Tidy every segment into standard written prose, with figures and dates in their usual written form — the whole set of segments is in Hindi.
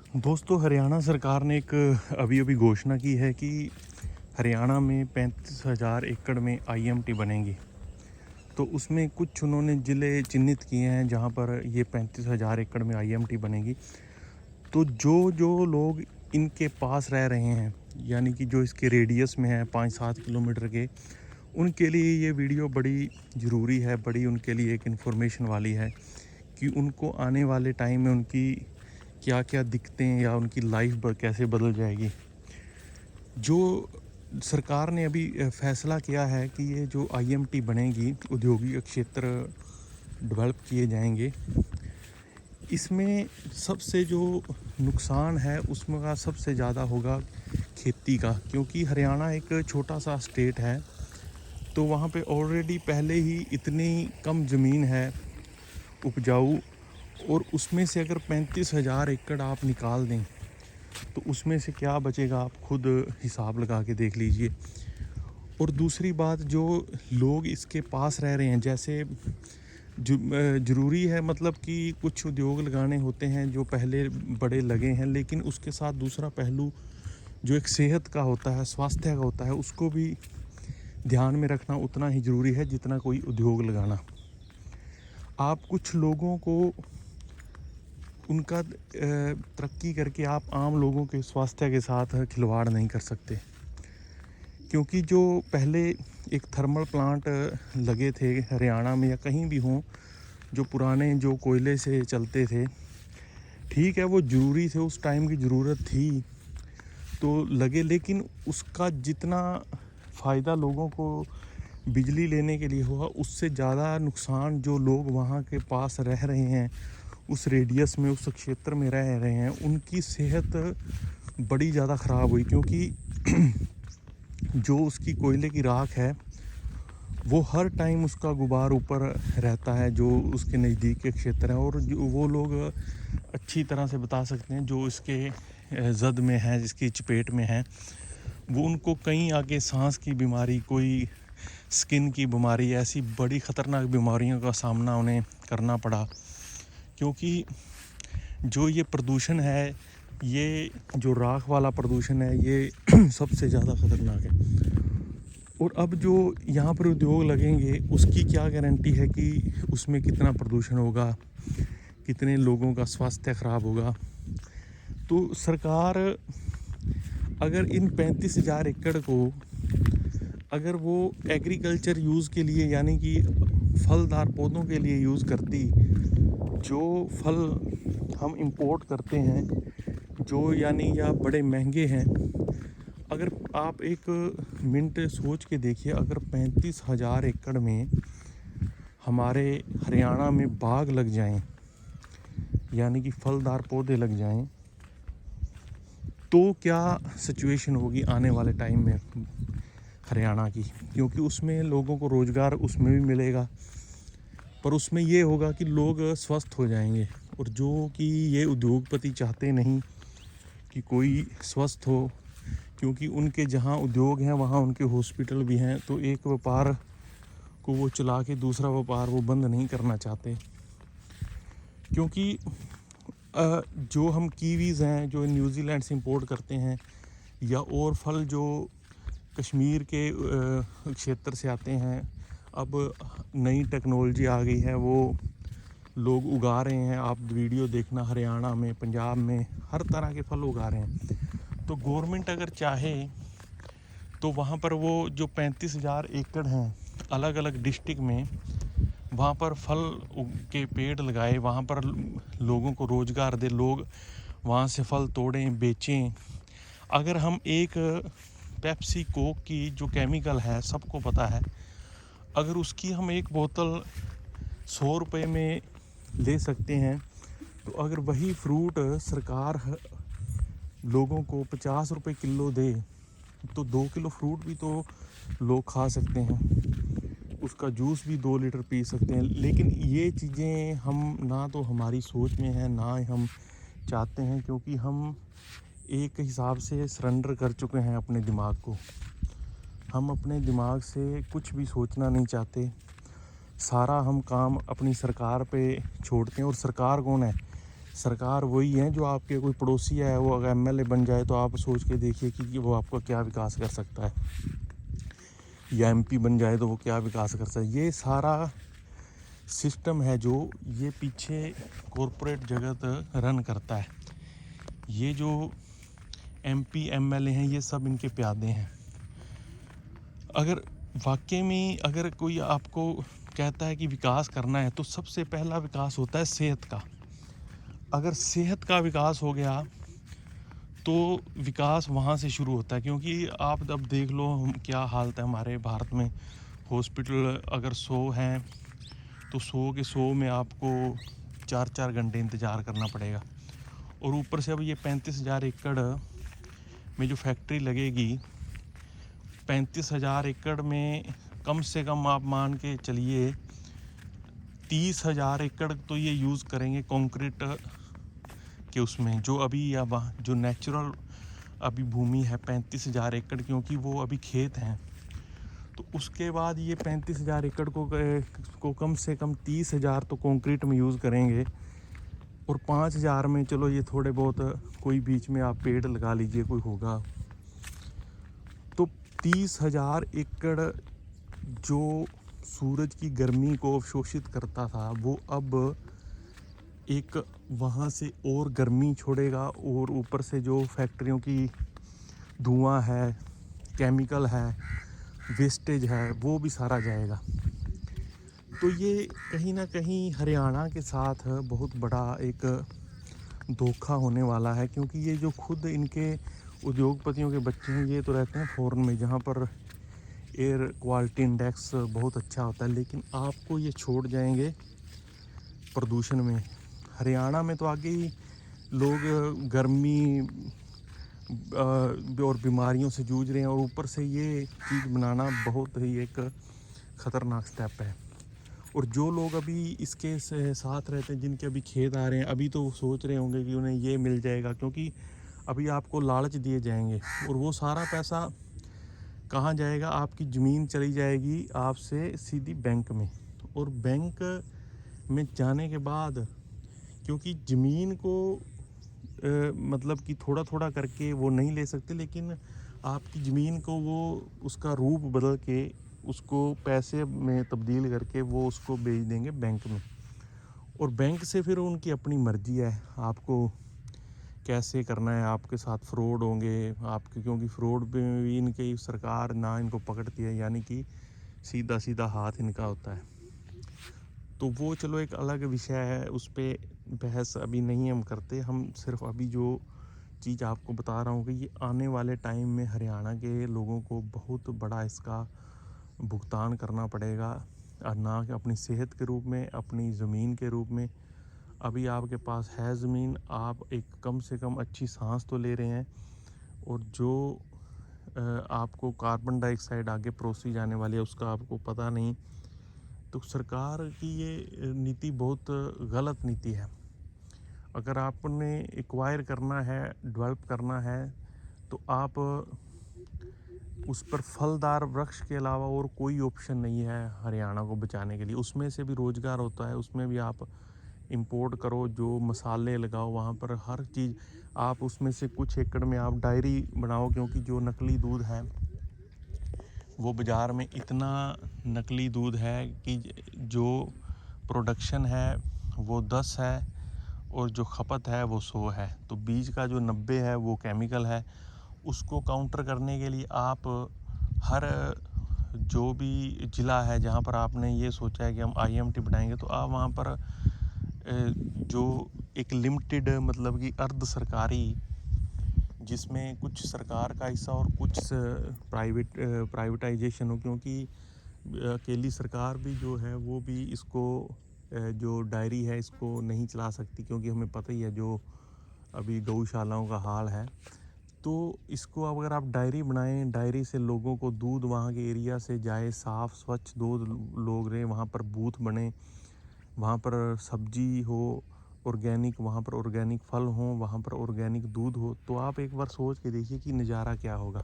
दोस्तों, हरियाणा सरकार ने एक अभी अभी घोषणा की है कि हरियाणा में 35,000 एकड़ में आईएमटी बनेंगी। तो उसमें कुछ उन्होंने ज़िले चिन्हित किए हैं जहां पर ये 35,000 एकड़ में आईएमटी बनेगी। तो जो जो लोग इनके पास रह रहे हैं, यानी कि जो इसके रेडियस में है 5-7 किलोमीटर के, उनके लिए ये वीडियो बड़ी ज़रूरी है, बड़ी उनके लिए एक इन्फॉर्मेशन वाली है कि उनको आने वाले टाइम में उनकी क्या क्या दिक्कतें या उनकी लाइफ कैसे बदल जाएगी। जो सरकार ने अभी फैसला किया है कि ये जो आईएमटी बनेगी, औद्योगिक क्षेत्र डेवलप किए जाएंगे, इसमें सबसे जो नुकसान है उसमें का सबसे ज़्यादा होगा खेती का, क्योंकि हरियाणा एक छोटा सा स्टेट है। तो वहाँ पे ऑलरेडी पहले ही इतनी कम ज़मीन है उपजाऊ, और उसमें से अगर 35,000 एकड़ आप निकाल दें तो उसमें से क्या बचेगा, आप खुद हिसाब लगा के देख लीजिए। और दूसरी बात, जो लोग इसके पास रह रहे हैं, जैसे ज़रूरी है मतलब कि कुछ उद्योग लगाने होते हैं जो पहले बड़े लगे हैं, लेकिन उसके साथ दूसरा पहलू जो एक सेहत का होता है, स्वास्थ्य का होता है, उसको भी ध्यान में रखना उतना ही ज़रूरी है जितना कोई उद्योग लगाना। आप कुछ लोगों को उनका तरक्की करके आप आम लोगों के स्वास्थ्य के साथ खिलवाड़ नहीं कर सकते, क्योंकि जो पहले एक थर्मल प्लांट लगे थे हरियाणा में या कहीं भी हों, जो पुराने जो कोयले से चलते थे, ठीक है वो ज़रूरी थे, उस टाइम की ज़रूरत थी तो लगे, लेकिन उसका जितना फ़ायदा लोगों को बिजली लेने के लिए हुआ, उससे ज़्यादा नुकसान जो लोग वहाँ के पास रह रहे हैं, उस रेडियस में, उस क्षेत्र में रह रहे हैं, उनकी सेहत बड़ी ज़्यादा ख़राब हुई। क्योंकि जो उसकी कोयले की राख है, वो हर टाइम उसका गुबार ऊपर रहता है जो उसके नज़दीक के क्षेत्र हैं। और जो वो लोग अच्छी तरह से बता सकते हैं जो इसके जद में है, जिसकी चपेट में है, वो उनको कहीं आगे सांस की बीमारी, कोई स्किन की बीमारी, ऐसी बड़ी ख़तरनाक बीमारियों का सामना उन्हें करना पड़ा। क्योंकि जो ये प्रदूषण है, ये जो राख वाला प्रदूषण है, ये सबसे ज़्यादा ख़तरनाक है। और अब जो यहाँ पर उद्योग लगेंगे, उसकी क्या गारंटी है कि उसमें कितना प्रदूषण होगा, कितने लोगों का स्वास्थ्य ख़राब होगा। तो सरकार अगर इन 35,000 एकड़ को अगर वो एग्रीकल्चर यूज़ के लिए, यानी कि फलदार पौधों के लिए यूज़ करती, जो फल हम इंपोर्ट करते हैं, जो यानी या बड़े महंगे हैं, अगर आप एक मिनट सोच के देखिए, अगर 35,000 एकड़ में हमारे हरियाणा में बाग लग जाएं, यानी कि फलदार पौधे लग जाएं, तो क्या सिचुएशन होगी आने वाले टाइम में हरियाणा की। क्योंकि उसमें लोगों को रोज़गार उसमें भी मिलेगा, पर उसमें ये होगा कि लोग स्वस्थ हो जाएंगे। और जो कि ये उद्योगपति चाहते नहीं कि कोई स्वस्थ हो, क्योंकि उनके जहाँ उद्योग हैं वहाँ उनके हॉस्पिटल भी हैं, तो एक व्यापार को वो चला के दूसरा व्यापार वो बंद नहीं करना चाहते। क्योंकि जो हम कीवीज़ हैं जो न्यूजीलैंड से इंपोर्ट करते हैं, या और फल जो कश्मीर के क्षेत्र से आते हैं, अब नई टेक्नोलॉजी आ गई है, वो लोग उगा रहे हैं। आप वीडियो देखना, हरियाणा में, पंजाब में हर तरह के फल उगा रहे हैं। तो गवर्नमेंट अगर चाहे तो वहाँ पर वो जो 35,000 एकड़ हैं अलग अलग डिस्ट्रिक्ट में, वहाँ पर फल के पेड़ लगाए, वहाँ पर लोगों को रोज़गार दे, लोग वहाँ से फल तोड़ें, बेचें। अगर हम एक पेप्सी कोक की जो केमिकल है, सबको पता है, अगर उसकी हम एक बोतल 100 रुपये में ले सकते हैं, तो अगर वही फ्रूट सरकार लोगों को 50 रुपये किलो दे, तो 2 किलो फ्रूट भी तो लोग खा सकते हैं, उसका जूस भी 2 लीटर पी सकते हैं। लेकिन ये चीज़ें हम ना तो हमारी सोच में है, ना हम चाहते हैं, क्योंकि हम एक हिसाब से सरेंडर कर चुके हैं अपने दिमाग को। हम अपने दिमाग से कुछ भी सोचना नहीं चाहते, सारा हम काम अपनी सरकार पे छोड़ते हैं। और सरकार कौन है? सरकार वही है जो आपके कोई पड़ोसी है, वो अगर एमएलए बन जाए तो आप सोच के देखिए कि वो आपका क्या विकास कर सकता है, या एमपी बन जाए तो वो क्या विकास कर सकता है। ये सारा सिस्टम है जो ये पीछे कॉरपोरेट जगत रन करता है। ये जो एमपी एमएलए हैं ये सब इनके प्यादे हैं। अगर वाकई में अगर कोई आपको कहता है कि विकास करना है तो सबसे पहला विकास होता है सेहत का। अगर सेहत का विकास हो गया तो विकास वहाँ से शुरू होता है, क्योंकि आप अब देख लो क्या हालत है हमारे भारत में। हॉस्पिटल अगर 100 हैं तो 100 के 100 में आपको 4-4 घंटे इंतज़ार करना पड़ेगा। और ऊपर से अब ये 35,000 एकड़ में जो फैक्ट्री लगेगी, 35,000 एकड़ में कम से कम आप मान के चलिए 30,000 एकड़ तो ये यूज़ करेंगे कंक्रीट के उसमें, जो अभी अब जो नेचुरल अभी भूमि है 35,000 एकड़, क्योंकि वो अभी खेत हैं। तो उसके बाद ये 35,000 एकड़ को कम से कम 30,000 तो कंक्रीट में यूज़ करेंगे, और 5,000 में चलो ये थोड़े बहुत कोई बीच में आप पेड़ लगा लीजिए, कोई होगा। तो 30,000 एकड़ जो सूरज की गर्मी को अवशोषित करता था वो अब एक वहाँ से और गर्मी छोड़ेगा, और ऊपर से जो फैक्ट्रियों की धुआं है, केमिकल है, वेस्टेज है, वो भी सारा जाएगा। तो ये कहीं ना कहीं हरियाणा के साथ बहुत बड़ा एक धोखा होने वाला है, क्योंकि ये जो खुद इनके उद्योगपतियों के बच्चे हैं ये तो रहते हैं फॉरेन में, जहाँ पर एयर क्वालिटी इंडेक्स बहुत अच्छा होता है, लेकिन आपको ये छोड़ जाएंगे प्रदूषण में। हरियाणा में तो आगे ही लोग गर्मी और बीमारियों से जूझ रहे हैं, और ऊपर से ये चीज़ बनाना बहुत ही एक ख़तरनाक स्टेप है। और जो लोग अभी इसके साथ रहते हैं, जिनके अभी खेत आ रहे हैं, अभी तो सोच रहे होंगे कि उन्हें ये मिल जाएगा, क्योंकि अभी आपको लालच दिए जाएंगे, और वो सारा पैसा कहाँ जाएगा, आपकी ज़मीन चली जाएगी आपसे सीधी बैंक में। और बैंक में जाने के बाद, क्योंकि ज़मीन को मतलब कि थोड़ा थोड़ा करके वो नहीं ले सकते, लेकिन आपकी ज़मीन को वो उसका रूप बदल के उसको पैसे में तब्दील करके वो उसको बेच देंगे बैंक में। और बैंक से फिर उनकी अपनी मर्ज़ी है आपको कैसे करना है, आपके साथ फ्रॉड होंगे आपके, क्योंकि फ्रॉड में भी इनकी सरकार ना इनको पकड़ती है, यानी कि सीधा सीधा हाथ इनका होता है। तो वो चलो एक अलग विषय है, उस पर बहस अभी नहीं हम करते। हम सिर्फ अभी जो चीज़ आपको बता रहा हूँ कि ये आने वाले टाइम में हरियाणा के लोगों को बहुत बड़ा इसका भुगतान करना पड़ेगा, और ना कि अपनी सेहत के रूप में, अपनी ज़मीन के रूप में। अभी आपके पास है ज़मीन, आप एक कम से कम अच्छी सांस तो ले रहे हैं, और जो आपको कार्बन डाइऑक्साइड आगे परोसी जाने वाली है उसका आपको पता नहीं। तो सरकार की ये नीति बहुत गलत नीति है। अगर आपने एक्वायर करना है, डेवलप करना है, तो आप उस पर फलदार वृक्ष के अलावा और कोई ऑप्शन नहीं है हरियाणा को बचाने के लिए। उसमें से भी रोज़गार होता है, उसमें भी आप इंपोर्ट करो, जो मसाले लगाओ वहाँ पर हर चीज़। आप उसमें से कुछ एकड़ में आप डायरी बनाओ, क्योंकि जो नकली दूध है वो बाज़ार में इतना नकली दूध है कि जो प्रोडक्शन है वो 10 है और जो खपत है वो 100 है। तो बीज का जो 90 है वो केमिकल है। उसको काउंटर करने के लिए आप हर जो भी ज़िला है जहाँ पर आपने ये सोचा है कि हम आईएमटी बनाएंगे, तो आप वहाँ पर जो एक लिमिटेड मतलब कि अर्ध सरकारी, जिसमें कुछ सरकार का हिस्सा और कुछ प्राइवेटाइजेशन हो, क्योंकि अकेली सरकार भी जो है वो भी इसको जो डायरी है इसको नहीं चला सकती, क्योंकि हमें पता ही है जो अभी गौशालाओं का हाल है। तो इसको अगर आप डायरी बनाएं, डायरी से लोगों को दूध वहाँ के एरिया से जाए, साफ़ स्वच्छ दूध लोग रहे, वहाँ पर बूथ बने, वहाँ पर सब्जी हो ऑर्गेनिक, वहाँ पर ऑर्गेनिक फल हों, वहाँ पर ऑर्गेनिक दूध हो, तो आप एक बार सोच के देखिए कि नज़ारा क्या होगा।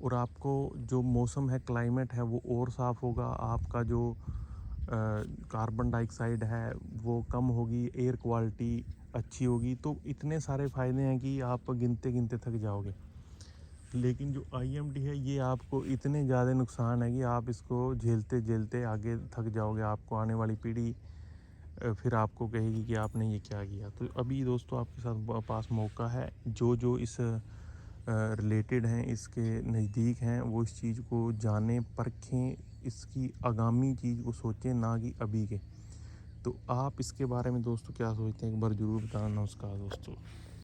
और आपको जो मौसम है, क्लाइमेट है, वो और साफ़ होगा। आपका जो कार्बन डाइऑक्साइड है वो कम होगी, एयर क्वालिटी अच्छी होगी तो इतने सारे फ़ायदे हैं कि आप गिनते गिनते थक जाओगे। लेकिन जो आईएमडी है ये आपको इतने ज़्यादा नुकसान है कि आप इसको झेलते झेलते आगे थक जाओगे। आपको आने वाली पीढ़ी फिर आपको कहेगी कि आपने ये क्या किया। तो अभी दोस्तों आपके साथ पास मौका है, जो इस रिलेटेड हैं, इसके नज़दीक हैं, वो इस चीज़ को जानें, परखें, इसकी आगामी चीज़ को सोचें, ना कि अभी के। तो आप इसके बारे में दोस्तों क्या सोचते हैं, एक बार ज़रूर बताना। नमस्कार दोस्तों।